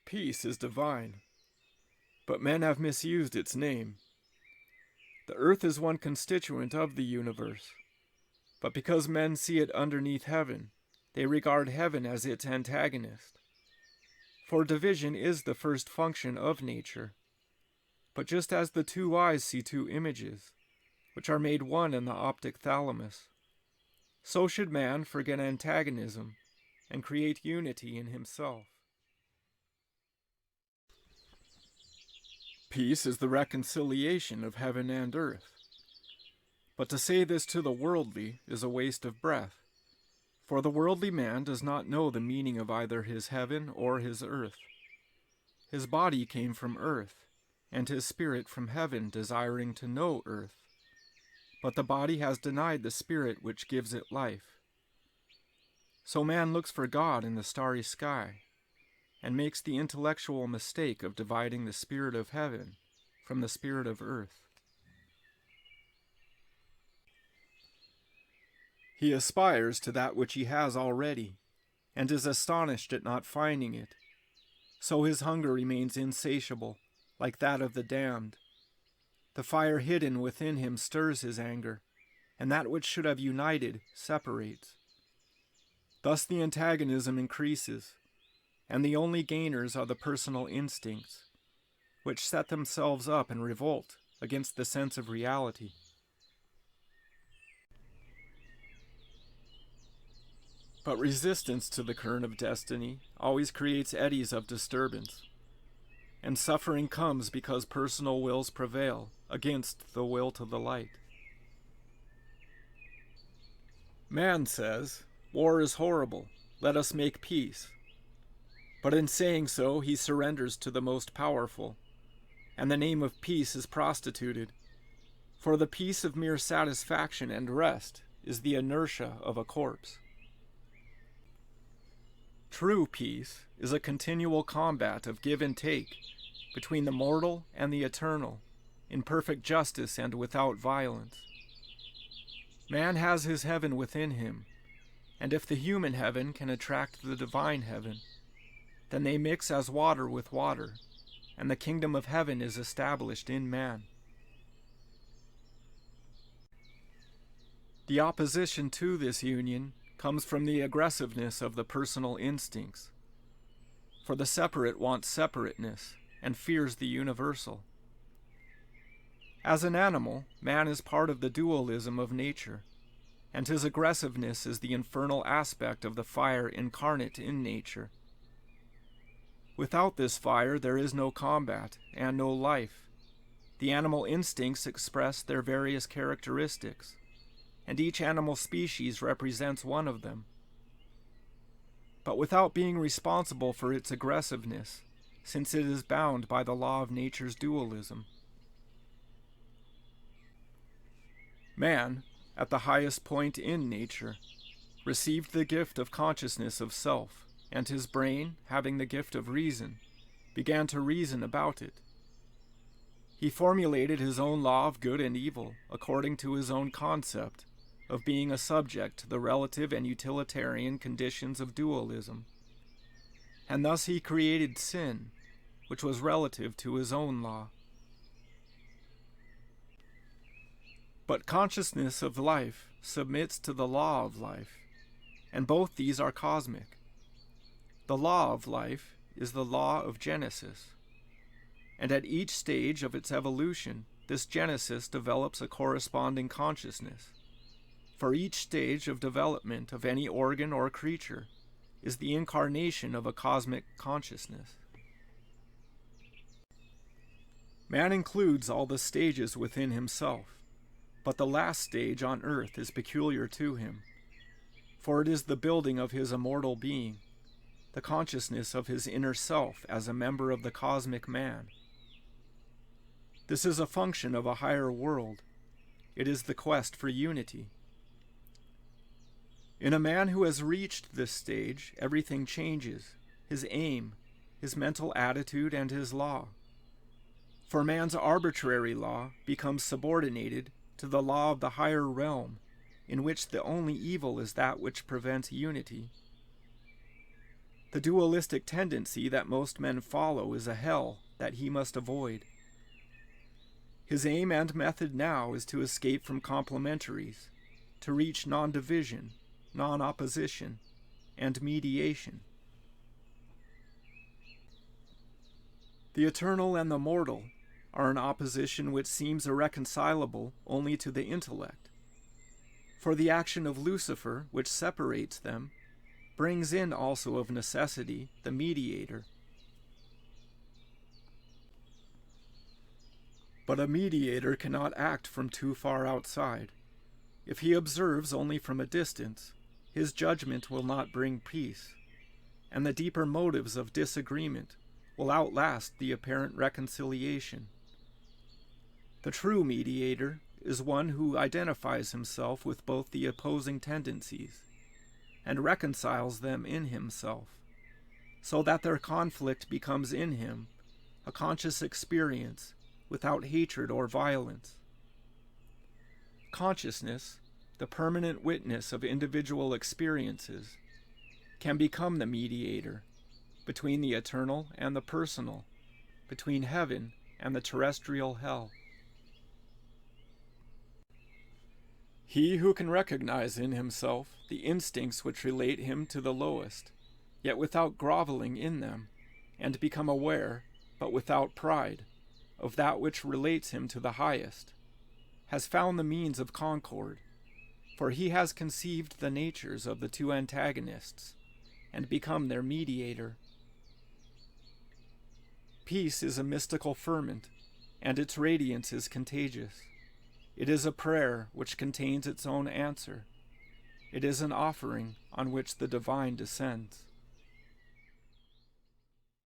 Peace is divine, but men have misused its name. The earth is one constituent of the universe, but because men see it underneath heaven, they regard heaven as its antagonist. For division is the first function of nature. But just as the two eyes see two images, which are made one in the optic thalamus, so should man forget antagonism and create unity in himself. Peace is the reconciliation of heaven and earth. But to say this to the worldly is a waste of breath, for the worldly man does not know the meaning of either his heaven or his earth. His body came from earth, and his spirit from heaven, desiring to know earth. But the body has denied the spirit which gives it life. So man looks for God in the starry sky, and makes the intellectual mistake of dividing the spirit of heaven from the spirit of earth. He aspires to that which he has already, and is astonished at not finding it. So his hunger remains insatiable, like that of the damned. The fire hidden within him stirs his anger, and that which should have united separates. Thus the antagonism increases, and the only gainers are the personal instincts, which set themselves up and revolt against the sense of reality. But resistance to the current of destiny always creates eddies of disturbance, and suffering comes because personal wills prevail against the will to the light. Man says, "War is horrible, let us make peace." But in saying so, he surrenders to the most powerful, and the name of peace is prostituted, for the peace of mere satisfaction and rest is the inertia of a corpse. True peace is a continual combat of give and take between the mortal and the eternal, in perfect justice and without violence. Man has his heaven within him, and if the human heaven can attract the divine heaven, then they mix as water with water, and the kingdom of heaven is established in man. The opposition to this union comes from the aggressiveness of the personal instincts, for the separate wants separateness and fears the universal. As an animal, man is part of the dualism of nature, and his aggressiveness is the infernal aspect of the fire incarnate in nature. Without this fire there is no combat and no life. The animal instincts express their various characteristics, and each animal species represents one of them. But without being responsible for its aggressiveness, since it is bound by the law of nature's dualism. Man, at the highest point in nature, received the gift of consciousness of self, and his brain, having the gift of reason, began to reason about it. He formulated his own law of good and evil according to his own concept of being a subject to the relative and utilitarian conditions of dualism. And thus he created sin, which was relative to his own law. But consciousness of life submits to the law of life, and both these are cosmic. The law of life is the law of Genesis, and at each stage of its evolution, this Genesis develops a corresponding consciousness. For each stage of development of any organ or creature is the incarnation of a cosmic consciousness. Man includes all the stages within himself, but the last stage on earth is peculiar to him, for it is the building of his immortal being, the consciousness of his inner self as a member of the cosmic man. This is a function of a higher world. It is the quest for unity. In a man who has reached this stage, everything changes, his aim, his mental attitude, and his law. For man's arbitrary law becomes subordinated to the law of the higher realm, in which the only evil is that which prevents unity. The dualistic tendency that most men follow is a hell that he must avoid. His aim and method now is to escape from complementaries, to reach non-division, non-opposition, and mediation. The eternal and the mortal are an opposition which seems irreconcilable only to the intellect, for the action of Lucifer, which separates them, brings in also of necessity the mediator. But a mediator cannot act from too far outside. If he observes only from a distance, his judgment will not bring peace, and the deeper motives of disagreement will outlast the apparent reconciliation. The true mediator is one who identifies himself with both the opposing tendencies and reconciles them in himself, so that their conflict becomes in him a conscious experience without hatred or violence. Consciousness, the permanent witness of individual experiences, can become the mediator between the eternal and the personal, between heaven and the terrestrial hell. He who can recognize in himself the instincts which relate him to the lowest, yet without groveling in them, and become aware, but without pride, of that which relates him to the highest, has found the means of concord, for he has conceived the natures of the two antagonists, and become their mediator. Peace is a mystical ferment, and its radiance is contagious. It is a prayer which contains its own answer. It is an offering on which the divine descends.